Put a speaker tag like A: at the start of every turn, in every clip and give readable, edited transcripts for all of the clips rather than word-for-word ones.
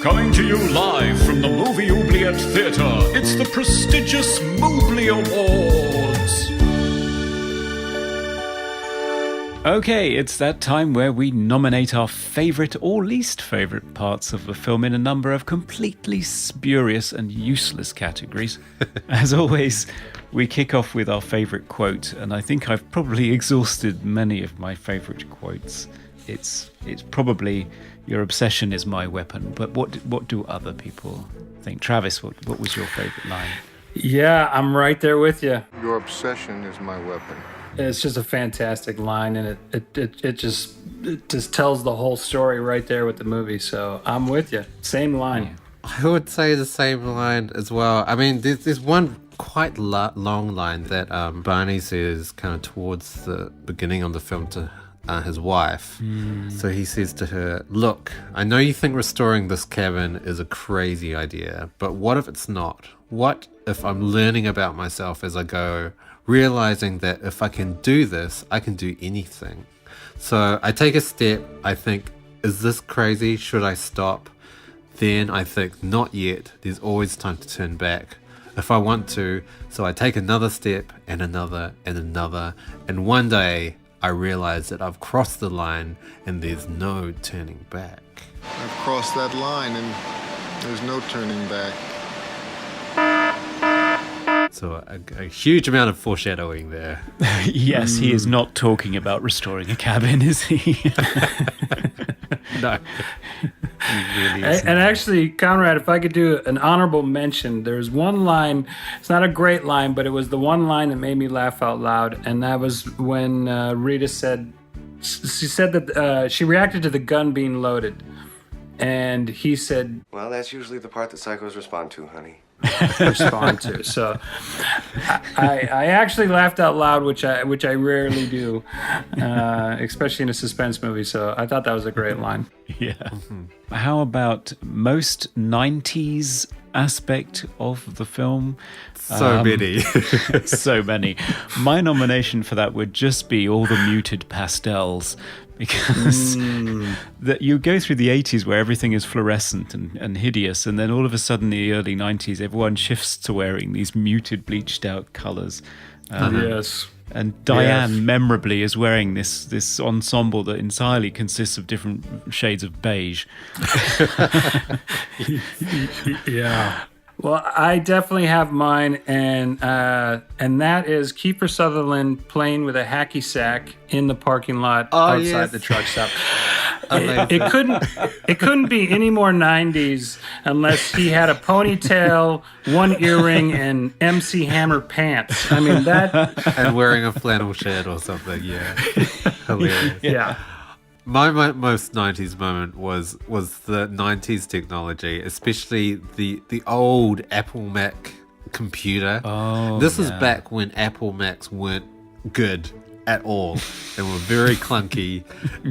A: Coming to you live from the movie Oubliette Theatre, it's the prestigious Moublie Awards. Okay, it's that time where we nominate our favourite or least favourite parts of a film in a number of completely spurious and useless categories. As always, we kick off with our favourite quote, and I think I've probably exhausted many of my favourite quotes. It's probably your obsession is my weapon, but what do other people think? Travis, what was your favourite line?
B: Yeah, I'm right there with you.
C: Your obsession is my weapon.
B: It's just a fantastic line, and it just tells the whole story right there with the movie. So I'm with you. Same line.
D: I would say the same line as well. I mean, there's one quite long line that Barney says kind of towards the beginning of the film to his wife. So he says to her, "Look, I know you think restoring this cabin is a crazy idea, but what if it's not? What if I'm learning about myself as I go, realizing that if I can do this, I can do anything? So I take a step, I think, is this crazy? Should I stop? Then I think, not yet. There's always time to turn back if I want to. So I take another step and another and another. And one day I realize that I've crossed the line and there's no turning back."
C: I've crossed that line and there's no turning back.
D: So a huge amount of foreshadowing there.
A: Yes, he is not talking about restoring a cabin, is he?
D: No.
B: And actually, Conrad, if I could do an honorable mention, there's one line, it's not a great line, but it was the one line that made me laugh out loud. And that was when Rita said, she said that she reacted to the gun being loaded. And he said,
E: "Well, that's usually the part that psychos respond to, honey."
B: respond to. So I actually laughed out loud, which I rarely do, especially in a suspense movie. So I thought that was a great line.
A: Yeah. How about most 90s aspect of the film?
D: So many.
A: So many. My nomination for that would just be all the muted pastels, because that you go through the 80s where everything is fluorescent and hideous, and then all of a sudden in the early 90s everyone shifts to wearing these muted bleached out colours.
B: Yes.
A: And Diane memorably is wearing this ensemble that entirely consists of different shades of beige.
B: Yeah. Well, I definitely have mine, and that is Kiefer Sutherland playing with a hacky sack in the parking lot outside the truck stop. It couldn't be any more 90s unless he had a ponytail, one earring, and MC Hammer pants. I mean that.
D: And wearing a flannel shirt or something. Yeah. Hilarious.
B: Yeah.
D: My most 90s moment was the 90s technology, especially the old Apple Mac computer. This is back when Apple Macs weren't good at all. They were very clunky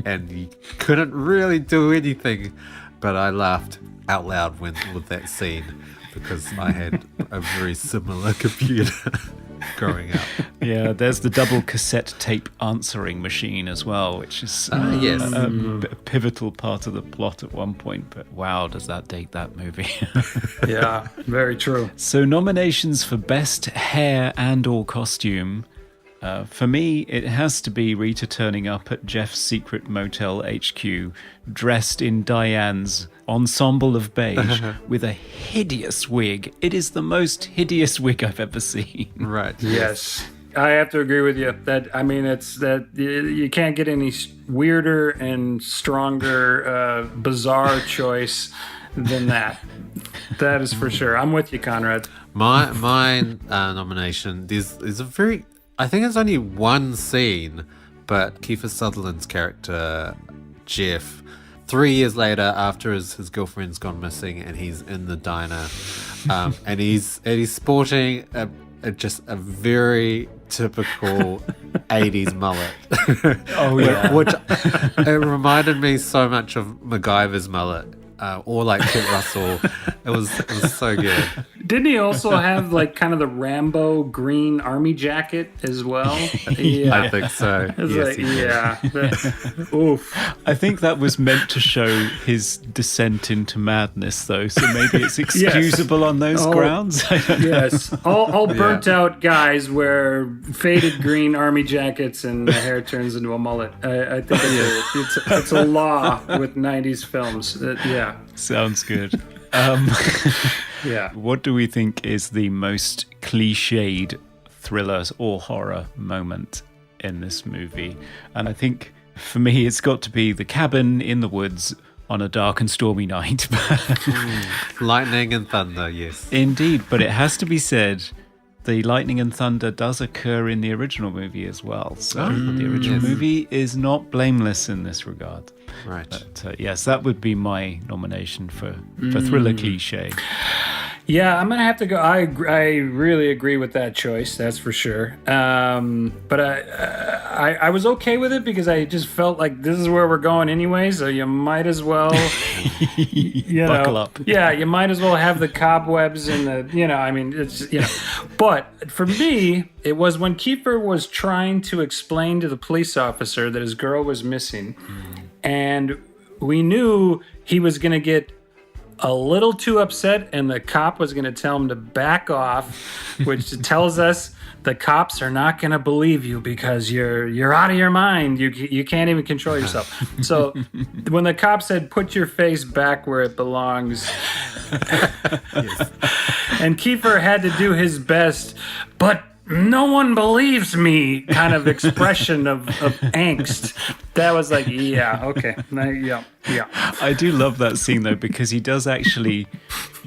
D: and you couldn't really do anything. But I laughed out loud with that scene because I had a very similar computer growing up.
A: Yeah, there's the double cassette tape answering machine as well, which is a pivotal part of the plot at one point. But wow, does that date that movie?
B: Yeah, very true.
A: So nominations for best hair and or costume. For me, it has to be Rita turning up at Jeff's secret motel HQ, dressed in Diane's ensemble of beige with a hideous wig. It is the most hideous wig I've ever seen.
D: Right.
B: Yes. I have to agree with you. It's that you can't get any weirder and stronger, bizarre choice than that. That is for sure. I'm with you, Conrad.
D: My nomination, there's a very, I think it's only one scene, but Kiefer Sutherland's character, Jeff, 3 years later after his girlfriend's gone missing and he's in the diner, and he's sporting just a very typical 80s mullet.
B: Oh, yeah.
D: Which it reminded me so much of MacGyver's mullet or like Kurt Russell. It was so good.
B: Didn't he also have like kind of the Rambo green army jacket as well? Yeah.
D: I think so.
B: It's
D: Yes,
B: like,
D: he did.
B: yeah. Oof.
A: I think that was meant to show his descent into madness, though, so maybe it's excusable on those grounds. I don't know.
B: Yes. All burnt out guys wear faded green army jackets and the hair turns into a mullet. I think it's a law with 90s films. Yeah.
A: Sounds good.
B: Yeah.
A: What do we think is the most cliched thriller or horror moment in this movie? And I think for me, it's got to be the cabin in the woods on a dark and stormy night.
D: Lightning and thunder, yes.
A: Indeed, but it has to be said, the lightning and thunder does occur in the original movie as well. So the original movie is not blameless in this regard.
D: Right.
A: But yes, that would be my nomination for thriller cliche.
B: Yeah, I'm gonna have to go. I really agree with that choice. That's for sure. But I was okay with it because I just felt like this is where we're going anyway. So you might as well,
A: Buckle up.
B: Yeah, you might as well have the cobwebs and the, I mean, it's But for me, it was when Kiefer was trying to explain to the police officer that his girl was missing, and we knew he was gonna get a little too upset and the cop was going to tell him to back off, which tells us the cops are not going to believe you because you're out of your mind. You can't even control yourself. So when the cop said, put your face back where it belongs, and Kiefer had to do his best, but no one believes me kind of expression of angst. That was like, yeah, okay. Yeah.
A: I do love that scene, though, because he does actually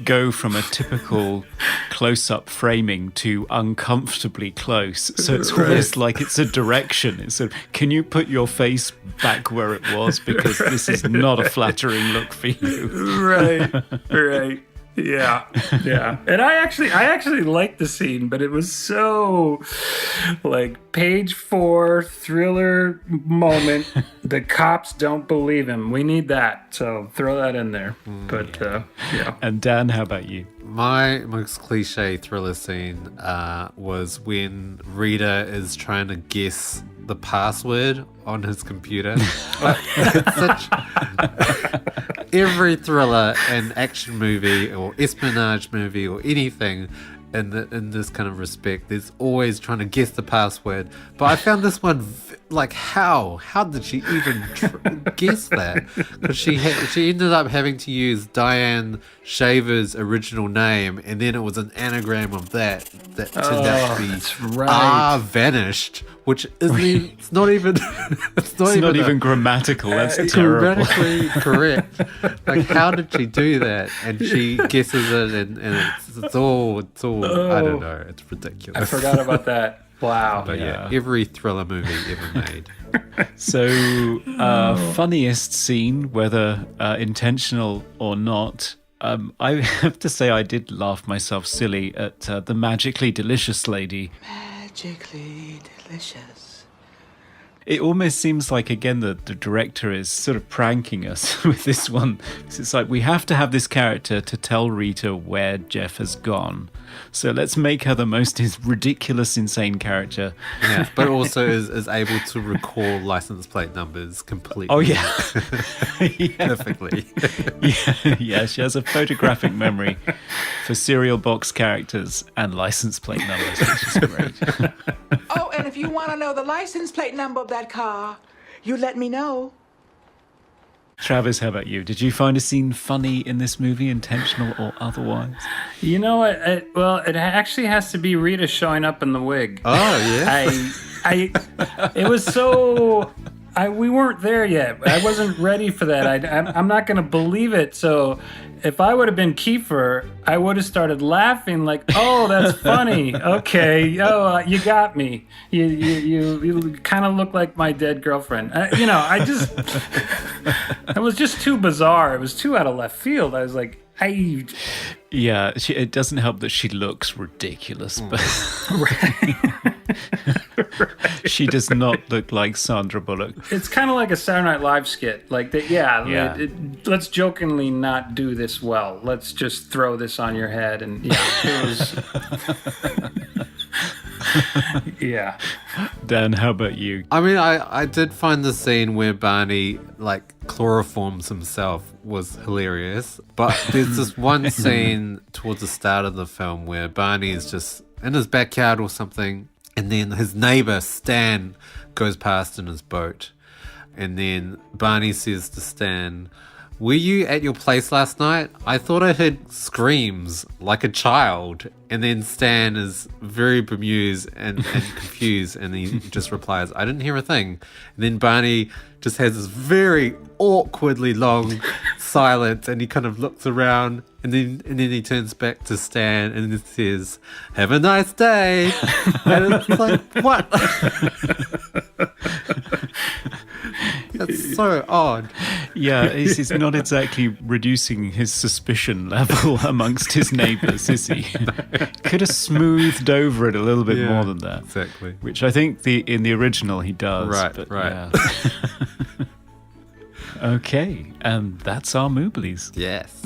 A: go from a typical close-up framing to uncomfortably close. So it's almost like it's a direction. It's sort of, can you put your face back where it was? Because this is not a flattering look for you.
B: Right. Yeah. And I actually liked the scene, but it was so like page 4 thriller moment. The cops don't believe him. We need that. So throw that in there. But yeah.
A: And Dan, how about you?
D: My most cliche thriller scene was when Rita is trying to guess the password on his computer. It's such... Every thriller and action movie or espionage movie or anything in this kind of respect, there's always trying to guess the password. But I found this one like, how did she even guess that? Because she ended up having to use Diane Shaver's original name, and then it was an anagram of that turned out to be Vanished, which isn't it's not even it's not even
A: grammatical. That's terrible.
D: Grammatically correct. Like, how did she do that? And she guesses it, and it's all I don't know. It's ridiculous.
B: I forgot about that. Wow.
D: But yeah, every thriller movie ever made.
A: So, funniest scene, whether intentional or not, I have to say I did laugh myself silly at the magically delicious lady.
F: Magically delicious.
A: It almost seems like, again, the director is sort of pranking us with this one. It's like, we have to have this character to tell Rita where Jeff has gone. So let's make her the most ridiculous, insane character.
D: Yeah, but also is able to recall license plate numbers completely.
A: Oh, yeah.
D: Perfectly.
A: Yeah, she has a photographic memory for cereal box characters and license plate numbers, which is great.
F: Oh, and if you want to know the license plate number of that car, you let me know.
A: Travis, how about you? Did you find a scene funny in this movie, intentional or otherwise?
B: You know what? It actually has to be Rita showing up in the wig.
D: Oh, yeah.
B: It was so... we weren't there yet. I wasn't ready for that. I'm not going to believe it. So if I would have been Kiefer, I would have started laughing like, oh, that's funny. Okay. Oh, you got me. You kind of look like my dead girlfriend. It was just too bizarre. It was too out of left field. I was like,
A: Yeah, it doesn't help that she looks ridiculous, but she does not look like Sandra Bullock.
B: It's kind of like a Saturday Night Live skit. Like that, let's jokingly not do this well. Let's just throw this on your head, and it was. Yeah.
A: Dan, how about you?
D: I mean, I did find the scene where Barney, like, chloroforms himself was hilarious. But there's this one scene towards the start of the film where Barney is just in his backyard or something, and then his neighbor, Stan, goes past in his boat. And then Barney says to Stan, "Were you at your place last night? I thought I heard screams like a child." And then Stan is very bemused and confused, and he just replies, "I didn't hear a thing." And then Barney just has this very awkwardly long silence, and he kind of looks around, and then he turns back to Stan and he says, "Have a nice day." And it's like, what? That's so odd.
A: Yeah, he's not exactly reducing his suspicion level amongst his neighbours, is he? Could have smoothed over it a little bit more than that.
D: Exactly.
A: Which I think in the original he does.
D: Right.
A: Yeah. Okay, and that's our Moublies.
D: Yes.